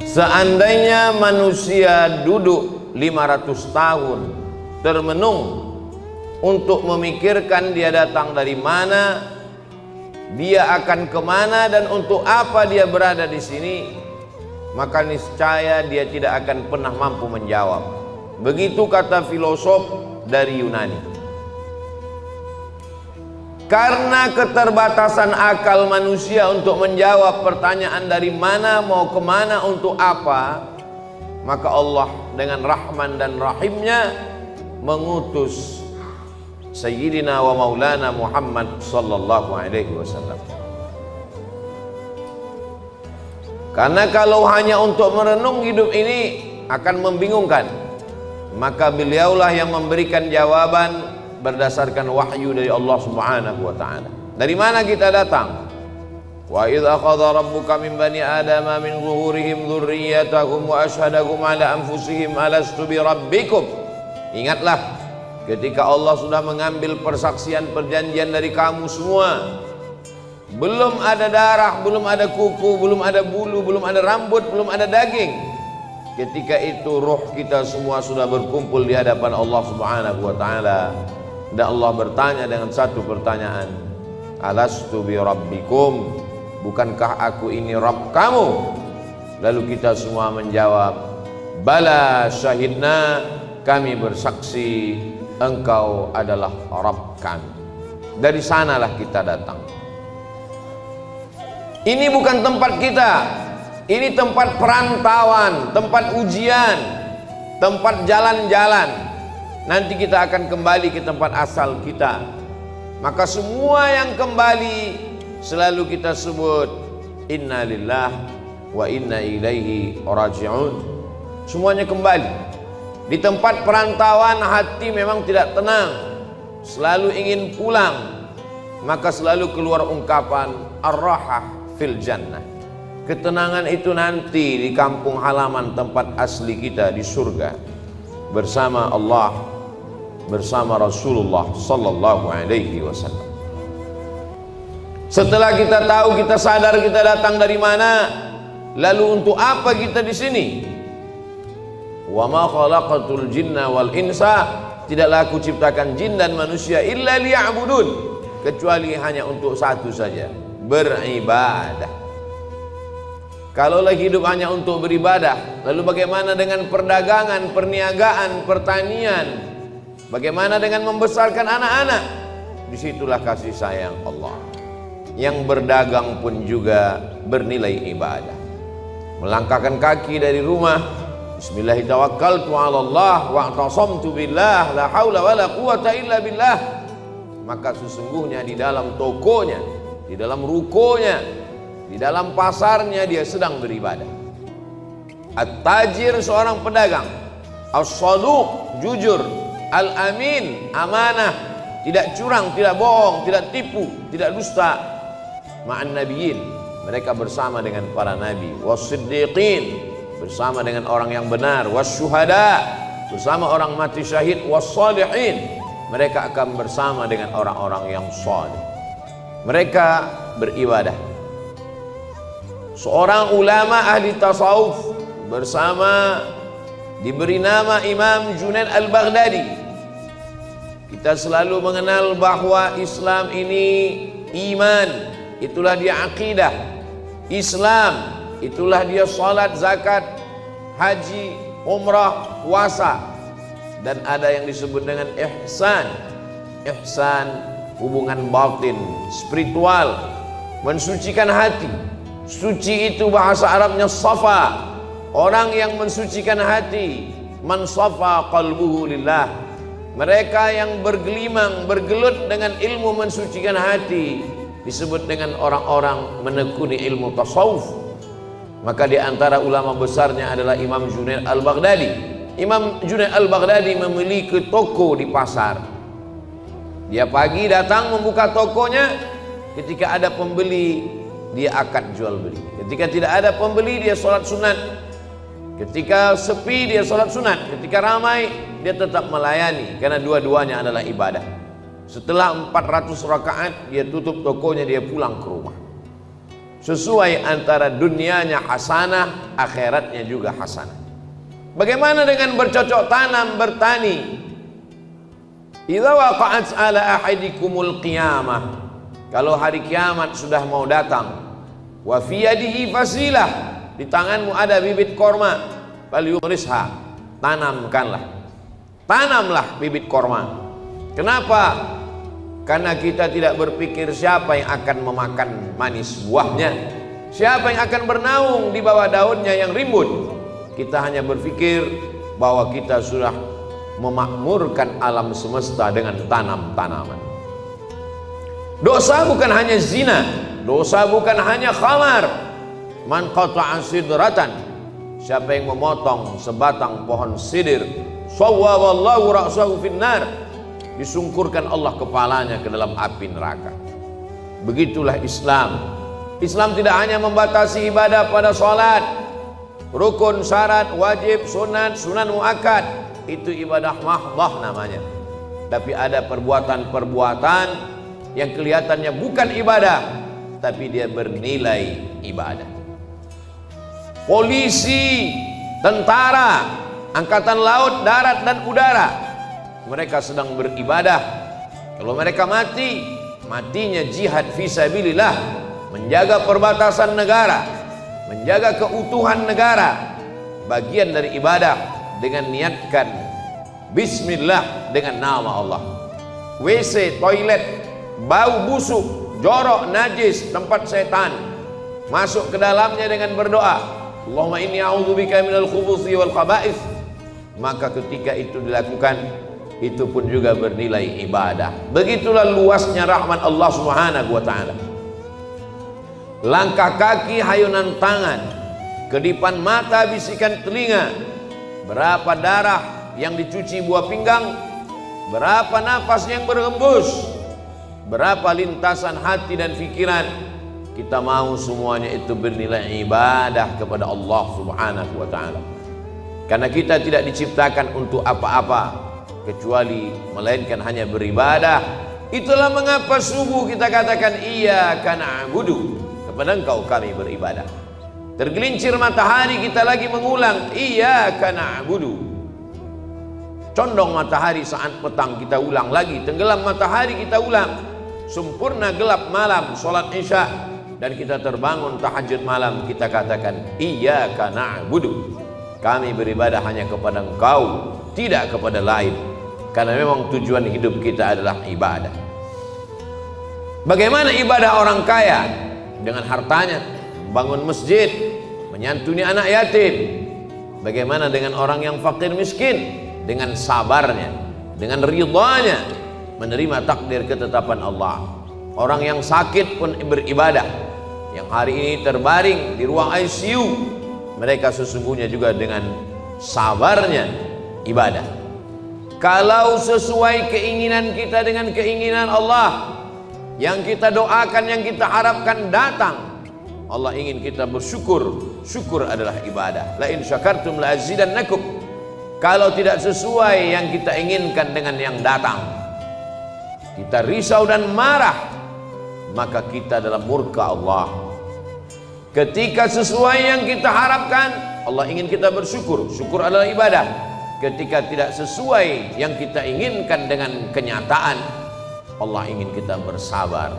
Seandainya manusia duduk 500 tahun termenung untuk memikirkan dia datang dari mana, dia akan kemana, dan untuk apa dia berada di sini, maka niscaya dia tidak akan pernah mampu menjawab. Begitu kata filosof dari Yunani. Karena keterbatasan akal manusia untuk menjawab pertanyaan dari mana, mau kemana, untuk apa, maka Allah dengan Rahman dan Rahimnya mengutus Sayyidina wa Maulana Muhammad sallallahu alaihi wasallam. Karena kalau hanya untuk merenung hidup ini akan membingungkan, maka beliaulah yang memberikan jawaban berdasarkan wahyu dari Allah Subhanahu wa ta'ala. Dari mana kita datang? Wa idz akhadha rabbuka min bani adama min zuhurihim dzurriyyatahum wa asyhadahum ala anfusihim alastu bi rabbikum. Ingatlah ketika Allah sudah mengambil persaksian perjanjian dari kamu semua. Belum ada darah, belum ada kuku, belum ada bulu, belum ada rambut, belum ada daging. Ketika itu roh kita semua sudah berkumpul di hadapan Allah Subhanahu wa ta'ala. Dan Allah bertanya dengan satu pertanyaan, alastu bi rabbikum, bukankah aku ini Rabb kamu? Lalu kita semua menjawab, bala syahidna, kami bersaksi engkau adalah Rabb kami. Dari sanalah kita datang. Ini bukan tempat kita, ini tempat perantauan, tempat ujian, tempat jalan-jalan. Nanti kita akan kembali ke tempat asal kita. Maka semua yang kembali selalu kita sebut inna lillah wa inna ilaihi raji'un. Semuanya kembali. Di tempat perantauan hati memang tidak tenang, selalu ingin pulang. Maka selalu keluar ungkapan ar-rahah fil jannah. Ketenangan itu nanti di kampung halaman tempat asli kita di surga, bersama Allah, bersama Rasulullah sallallahu alaihi wasallam. Setelah kita tahu, kita sadar kita datang dari mana, lalu untuk apa kita di sini? Wa ma khalaqatul jinna wal insa, tidaklah aku ciptakan jin dan manusia illa liya'budun, kecuali hanya untuk satu saja, beribadah. Kalaulah hidup hanya untuk beribadah, lalu bagaimana dengan perdagangan, perniagaan, pertanian? Bagaimana dengan membesarkan anak-anak? Disitulah kasih sayang Allah. Yang berdagang pun juga bernilai ibadah. Melangkahkan kaki dari rumah, bismillahirrahmanirrahim, Allah wa'tasamtu billah la haula wala quwata illa billah. Maka sesungguhnya di dalam tokonya, di dalam rukonya, di dalam pasarnya dia sedang beribadah. At-tajir seorang pedagang, as-saduq jujur, al-amin amanah, tidak curang, tidak bohong, tidak tipu, tidak dusta. Ma'an nabiyyin, mereka bersama dengan para nabi, was-siddiqin, bersama dengan orang yang benar, was-syuhada, bersama orang mati syahid, was-salihin, mereka akan bersama dengan orang-orang yang saleh. Mereka beribadah. Seorang ulama ahli tasawuf bersama, diberi nama Imam Junaid Al-Baghdadi. Kita selalu mengenal bahwa Islam ini iman, itulah dia akidah. Islam, itulah dia salat, zakat, haji, umrah, puasa. Dan ada yang disebut dengan ihsan. Ihsan, hubungan batin, spiritual, mensucikan hati. Suci itu bahasa Arabnya safa. Orang yang mensucikan hati, man safa qalbuhu lillah. Mereka yang bergelimang, bergelut dengan ilmu mensucikan hati disebut dengan orang-orang menekuni ilmu tasawuf. Maka di antara ulama besarnya adalah Imam Junaid Al-Baghdadi. Imam Junaid Al-Baghdadi memiliki toko di pasar. Dia pagi datang membuka tokonya, ketika ada pembeli dia akad jual beli. Ketika tidak ada pembeli dia sholat sunat. Ketika sepi dia sholat sunat. Ketika ramai dia tetap melayani, karena dua-duanya adalah ibadah. Setelah 400 rakaat dia tutup tokonya, dia pulang ke rumah. sesuai antara dunianya hasanah, akhiratnya juga hasanah. Bagaimana dengan bercocok tanam, bertani? Idza waqa'at ala ahadikumul qiyamah, kalau hari kiamat sudah mau datang, wa fi yadihi fasilah, di tanganmu ada bibit korma, falyughrisha, tanamlah bibit korma. Kenapa? Karena kita tidak berpikir siapa yang akan memakan manis buahnya, siapa yang akan bernaung di bawah daunnya yang rimbun. Kita hanya berpikir bahwa kita sudah memakmurkan alam semesta dengan tanam-tanaman. Dosa bukan hanya zina, dosa bukan hanya khamar. Man qata'a sidratan, siapa yang memotong sebatang pohon sidir, sawwaballahu ra'sahu finnar, disungkurkan Allah kepalanya ke dalam api neraka. Begitulah Islam. Islam tidak hanya membatasi ibadah pada sholat, rukun, syarat, wajib, sunat, sunan muakkad, itu ibadah mahdhah namanya. Tapi ada perbuatan-perbuatan yang kelihatannya bukan ibadah, tapi dia bernilai ibadah. Polisi, tentara, angkatan laut, darat dan udara, mereka sedang beribadah. Kalau mereka mati, matinya jihad fisabilillah, menjaga perbatasan negara, menjaga keutuhan negara, bagian dari ibadah dengan niatkan bismillah dengan nama Allah. WC, toilet, bau busuk, jorok, najis, tempat setan, masuk ke dalamnya dengan berdoa, Allahumma inni a'udzubika minal khubuthi wal khaba'ith, maka ketika itu dilakukan, itu pun juga bernilai ibadah. Begitulah luasnya rahmat Allah Subhanahu wa ta'ala. Langkah kaki, hayunan tangan, kedipan mata, bisikan telinga, berapa darah yang dicuci buah pinggang, berapa nafas yang berhembus, berapa lintasan hati dan pikiran, kita mau semuanya itu bernilai ibadah kepada Allah Subhanahu wa ta'ala. Karena kita tidak diciptakan untuk apa-apa kecuali melainkan hanya beribadah. Itulah mengapa subuh kita katakan iyyaka na'budu, kepada Engkau kami beribadah. Tergelincir matahari kita lagi mengulang iyyaka na'budu. Condong matahari saat petang kita ulang lagi, tenggelam matahari kita ulang, sempurna gelap malam sholat isya, dan kita terbangun tahajud malam, kita katakan iyyaka na'budu, kami beribadah hanya kepada Engkau, tidak kepada lain. Karena memang tujuan hidup kita adalah ibadah. Bagaimana ibadah orang kaya? Dengan hartanya, bangun masjid, menyantuni anak yatim. Bagaimana dengan orang yang fakir miskin? Dengan sabarnya, dengan ridhanya, menerima takdir ketetapan Allah. Orang yang sakit pun beribadah. Yang hari ini terbaring di ruang ICU, mereka sesungguhnya juga dengan sabarnya ibadah. Kalau sesuai keinginan kita dengan keinginan Allah, yang kita doakan, yang kita harapkan datang, Allah ingin kita bersyukur. Syukur adalah ibadah. La in syakartum la azidannakum. Kalau tidak sesuai yang kita inginkan dengan yang datang, kita risau dan marah, maka kita dalam murka Allah. Ketika sesuai yang kita harapkan, Allah ingin kita bersyukur. Syukur adalah ibadah. Ketika tidak sesuai yang kita inginkan dengan kenyataan, Allah ingin kita bersabar.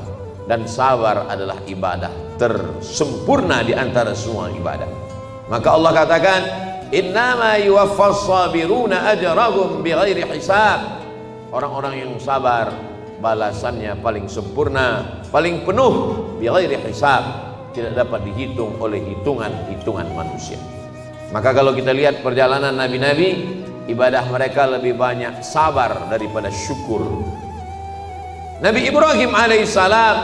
Dan sabar adalah ibadah tersempurna di antara semua ibadah. Maka Allah katakan, innama yuwaffas sabiruna ajrahum bighairi hisab. Orang-orang yang sabar balasannya paling sempurna, paling penuh, bighairi hisab, tidak dapat dihitung oleh hitungan-hitungan manusia. Maka kalau kita lihat perjalanan nabi-nabi, ibadah mereka lebih banyak sabar daripada syukur. Nabi Ibrahim alaihissalam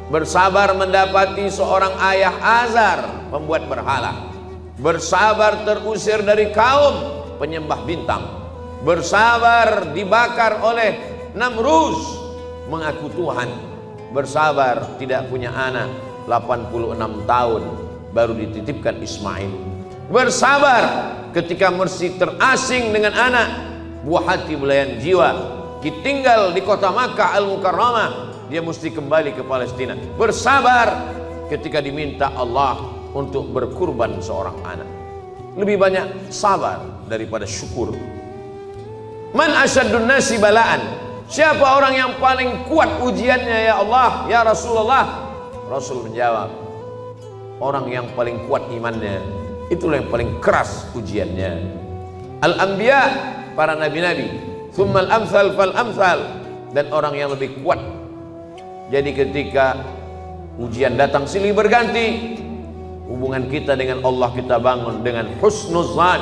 bersabar mendapati seorang ayah Azar pembuat berhala, bersabar terusir dari kaum penyembah bintang, bersabar dibakar oleh Namrus mengaku Tuhan, bersabar tidak punya anak 86 tahun baru dititipkan Ismail, bersabar ketika mesti terasing dengan anak, buah hati belayan jiwa, ditinggal di kota Makkah Al-Mukarramah, dia mesti kembali ke Palestina. Bersabar ketika diminta Allah untuk berkurban seorang anak. Lebih banyak sabar daripada syukur. Man asyaddun nasi balaan, siapa orang yang paling kuat ujiannya ya Allah, ya Rasulullah? Rasul menjawab, orang yang paling kuat imannya, itulah yang paling keras ujiannya. Al-anbiya, para nabi-nabi, thummal amsal fal amsal, dan orang yang lebih kuat. Jadi ketika ujian datang silih berganti, hubungan kita dengan Allah kita bangun dengan husnuzan.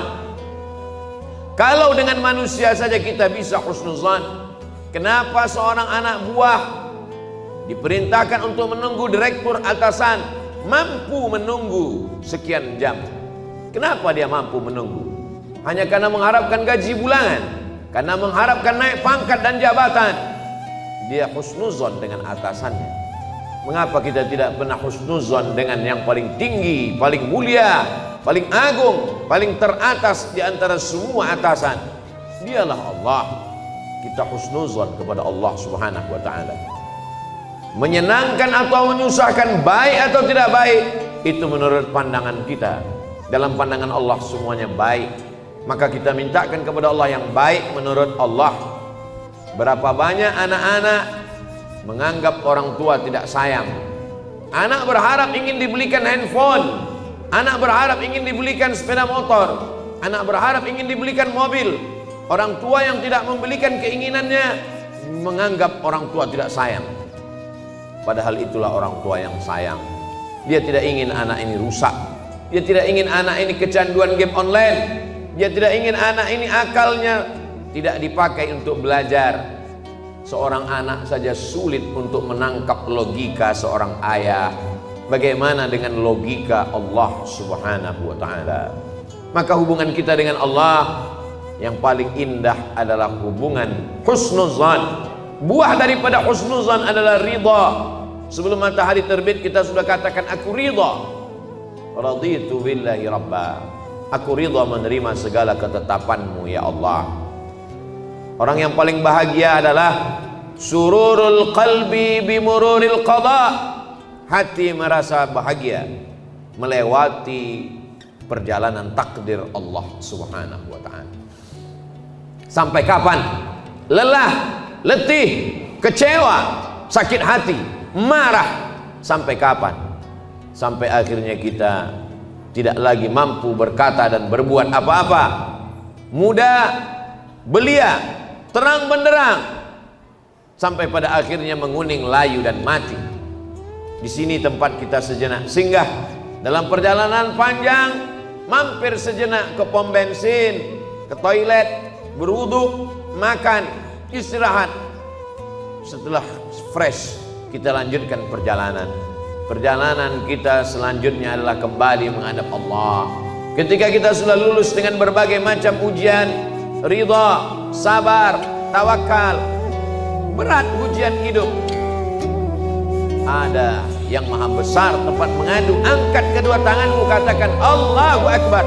Kalau dengan manusia saja kita bisa husnuzan, kenapa seorang anak buah diperintahkan untuk menunggu direktur atasan mampu menunggu sekian jam? Kenapa dia mampu menunggu? Hanya karena mengharapkan gaji bulanan, karena mengharapkan naik pangkat dan jabatan. Dia husnuzon dengan atasannya. Mengapa kita tidak pernah husnuzon dengan yang paling tinggi, paling mulia, paling agung, paling teratas di antara semua atasan? Dialah Allah. Kita husnuzon kepada Allah Subhanahu wa taala. Menyenangkan atau menyusahkan, baik atau tidak baik, itu menurut pandangan kita. Dalam pandangan Allah semuanya baik. Maka kita mintakan kepada Allah yang baik menurut Allah. Berapa banyak anak-anak menganggap orang tua tidak sayang. Anak berharap ingin dibelikan handphone, anak berharap ingin dibelikan sepeda motor, anak berharap ingin dibelikan mobil. Orang tua yang tidak membelikan keinginannya menganggap orang tua tidak sayang. Padahal itulah orang tua yang sayang. Dia tidak ingin anak ini rusak. Dia tidak ingin anak ini kecanduan game online. Dia tidak ingin anak ini akalnya tidak dipakai untuk belajar. Seorang anak saja sulit untuk menangkap logika seorang ayah. Bagaimana dengan logika Allah Subhanahu wa taala? Maka hubungan kita dengan Allah yang paling indah adalah hubungan husnuzan. Buah daripada husnuzan adalah ridha. Sebelum matahari terbit kita sudah katakan aku ridha. Raditu billahi rabba. Aku ridha menerima segala ketetapanmu ya Allah. Orang yang paling bahagia adalah sururul qalbi bimururil qada. Hati merasa bahagia melewati perjalanan takdir Allah Subhanahu wa taala. Sampai kapan? Lelah, letih, kecewa, sakit hati, marah. Sampai kapan? Sampai akhirnya kita tidak lagi mampu berkata dan berbuat apa-apa. Muda, belia, terang benderang, sampai pada akhirnya menguning, layu dan mati. Di sini tempat kita sejenak singgah dalam perjalanan panjang, mampir sejenak ke pom bensin, ke toilet, berwudu, makan, istirahat. Setelah fresh, kita lanjutkan perjalanan. Perjalanan kita selanjutnya adalah kembali menghadap Allah. Ketika kita sudah lulus dengan berbagai macam ujian, ridha, sabar, tawakal, berat ujian hidup, ada yang maha besar tempat mengadu. Angkat kedua tanganmu, katakan Allahu Akbar.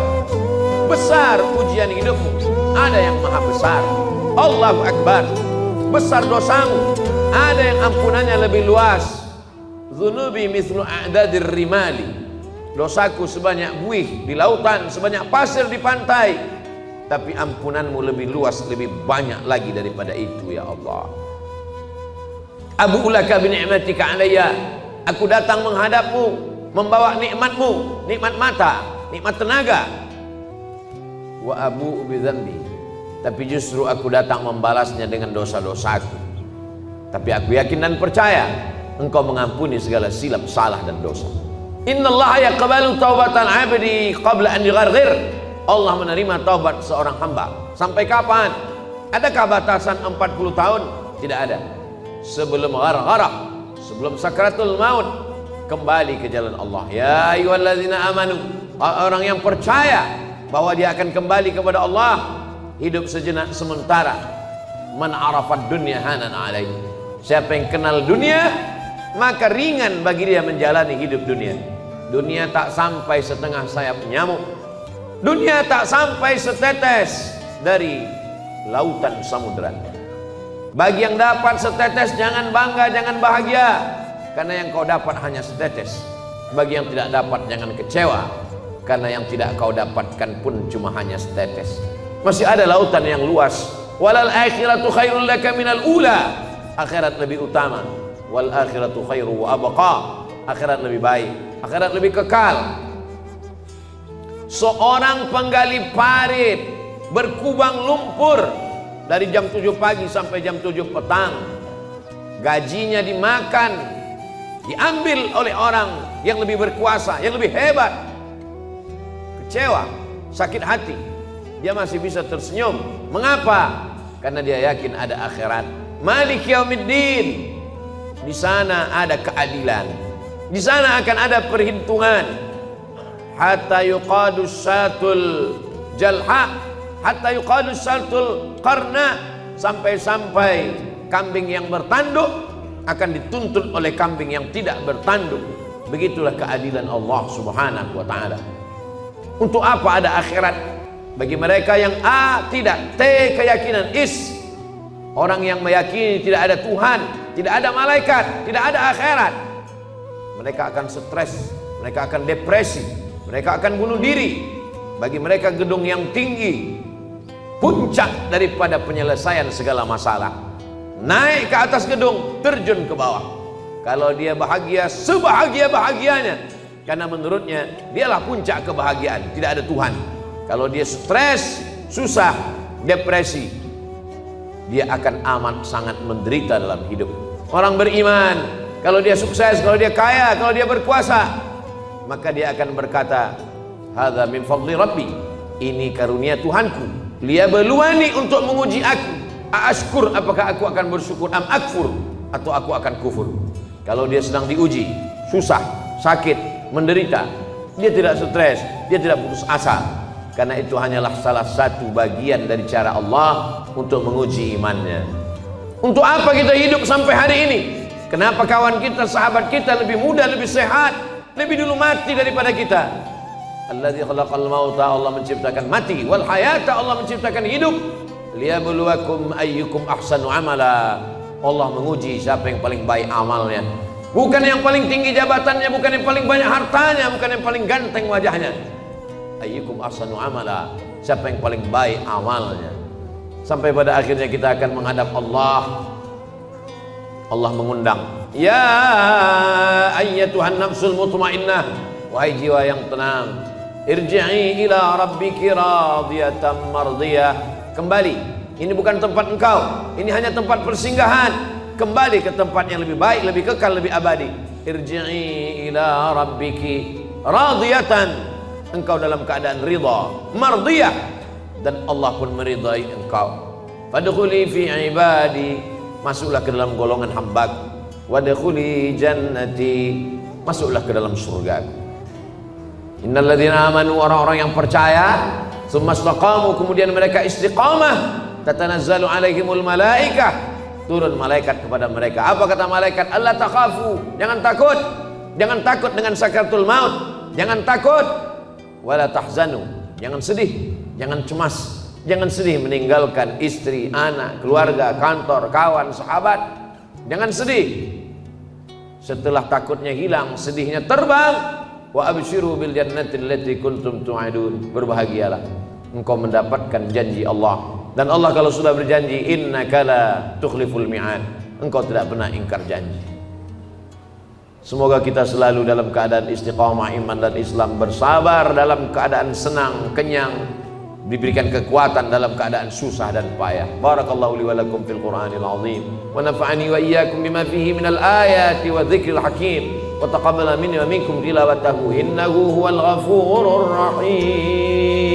Besar ujian hidupmu, ada yang maha besar. Allahu Akbar. Besar dosamu, ada yang ampunannya lebih luas. Dzunubi mithlu a'dadir rimali. Dosaku sebanyak buih di lautan, sebanyak pasir di pantai, tapi ampunanmu lebih luas, lebih banyak lagi daripada itu ya Allah. Abu'u laka bi ni'matika alayya. Aku datang menghadapmu membawa nikmatmu, nikmat mata, nikmat tenaga. Wa abu'u bi dzambi. Tapi justru aku datang membalasnya dengan dosa-dosaku. Tapi aku yakin dan percaya Engkau mengampuni segala silap, salah dan dosa. Innallaha yaqbalu taubatal 'abdi qabla an yugharghir. Allah menerima taubat seorang hamba. Sampai kapan? Adakah batasan 40 tahun? Tidak ada. Sebelum ghargharah, sebelum sakratul maut, kembali ke jalan Allah. Ya ayyuhalladzina amanu, orang yang percaya bahwa dia akan kembali kepada Allah, hidup sejenak sementara. Man arafad dunya hanan alaihi. Siapa yang kenal dunia, maka ringan bagi dia menjalani hidup dunia. Dunia tak sampai setengah sayap nyamuk. Dunia tak sampai setetes dari lautan samudera. Bagi yang dapat setetes, jangan bangga, jangan bahagia, karena yang kau dapat hanya setetes. Bagi yang tidak dapat jangan kecewa, karena yang tidak kau dapatkan pun cuma hanya setetes. Masih ada lautan yang luas. Walal akhiratu khairul laka minal ula. Akhirat lebih utama. Wal akhiratu khairu wa abqa. Akhirat lebih baik, akhirat lebih kekal. Seorang penggali parit berkubang lumpur dari jam 7 pagi sampai jam 7 petang, gajinya dimakan, diambil oleh orang yang lebih berkuasa, yang lebih hebat. Kecewa, sakit hati, dia masih bisa tersenyum. Mengapa? Karena dia yakin ada akhirat. Malik yaumiddin. Di sana ada keadilan, di sana akan ada perhitungan. Hatta yuqadus satul jalha, hatta yuqadus satul qarna, sampai-sampai kambing yang bertanduk akan dituntut oleh kambing yang tidak bertanduk. Begitulah keadilan Allah Subhanahu wa ta'ala. Untuk apa ada akhirat? Bagi mereka yang A, tidak. T, keyakinan. Is, orang yang meyakini tidak ada Tuhan, tidak ada malaikat, tidak ada akhirat, mereka akan stres, mereka akan depresi, mereka akan bunuh diri. Bagi mereka gedung yang tinggi puncak daripada penyelesaian segala masalah. Naik ke atas gedung, terjun ke bawah. Kalau dia bahagia, sebahagia-bahagianya, karena menurutnya dialah puncak kebahagiaan, tidak ada Tuhan. Kalau dia stres, susah, depresi, dia akan amat sangat menderita dalam hidup. Orang beriman, kalau dia sukses, kalau dia kaya, kalau dia berkuasa, maka dia akan berkata, hadza min fadli rabbi, ini karunia Tuhanku, liyabluwani, untuk menguji aku. Ashkur, apakah aku akan bersyukur, am akfur, atau aku akan kufur. Kalau dia sedang diuji, susah, sakit, menderita, dia tidak stres, dia tidak putus asa, karena itu hanyalah salah satu bagian dari cara Allah untuk menguji imannya. Untuk apa kita hidup sampai hari ini? Kenapa kawan kita, sahabat kita lebih muda, lebih sehat, lebih dulu mati daripada kita? Alladzi khalaqal mauta, Allah menciptakan mati, wal hayata, Allah menciptakan hidup. Liyabluwakum ayyukum ahsanu amala. Allah menguji siapa yang paling baik amalnya. Bukan yang paling tinggi jabatannya, bukan yang paling banyak hartanya, bukan yang paling ganteng wajahnya. Ayyukum ahsanu amala, siapa yang paling baik amalnya. Sampai pada akhirnya kita akan menghadap Allah. Allah mengundang, ya ayyatuhan nafsul mutmainnah, wahai jiwa yang tenang, irji'i ila rabbiki radiyatan mardiyah. Kembali, ini bukan tempat engkau, ini hanya tempat persinggahan. Kembali ke tempat yang lebih baik, lebih kekal, lebih abadi. Irji'i ila rabbiki radiyatan, engkau dalam keadaan ridha, mardiyah, dan Allah pun meridai engkau. Fadkhuli fi ibadi, masuklah ke dalam golongan hambaku. Wadkhuli jannati, masuklah ke dalam surgaku. Innal ladzina amanu, orang-orang yang percaya, tsumma istaqamu, kemudian mereka istiqamah, tatanazzalu alaihimul malaikah, turun malaikat kepada mereka. Apa kata malaikat? Allah takhafu, jangan takut, jangan takut dengan sakaratul maut, jangan takut. Wala tahzanu, jangan sedih, jangan cemas, jangan sedih meninggalkan istri, anak, keluarga, kantor, kawan, sahabat. Jangan sedih. Setelah takutnya hilang, sedihnya terbang. Wa abshiru bil jannati allati kuntum tu'adun, berbahagialah, engkau mendapatkan janji Allah. Dan Allah kalau sudah berjanji, innaka la tukhliful mi'ad, engkau tidak pernah ingkar janji. Semoga kita selalu dalam keadaan istiqamah iman dan Islam, bersabar dalam keadaan senang, kenyang, diberikan kekuatan dalam keadaan susah dan payah. Barakallahu li wa lakum fil Qur'anil azim, wa nafa'ani wa iyyakum bima fihi minal ayati wa dzikril hakim, wa taqabbala minni wa minkum tilawatahu innahu huwal ghafurur rahim.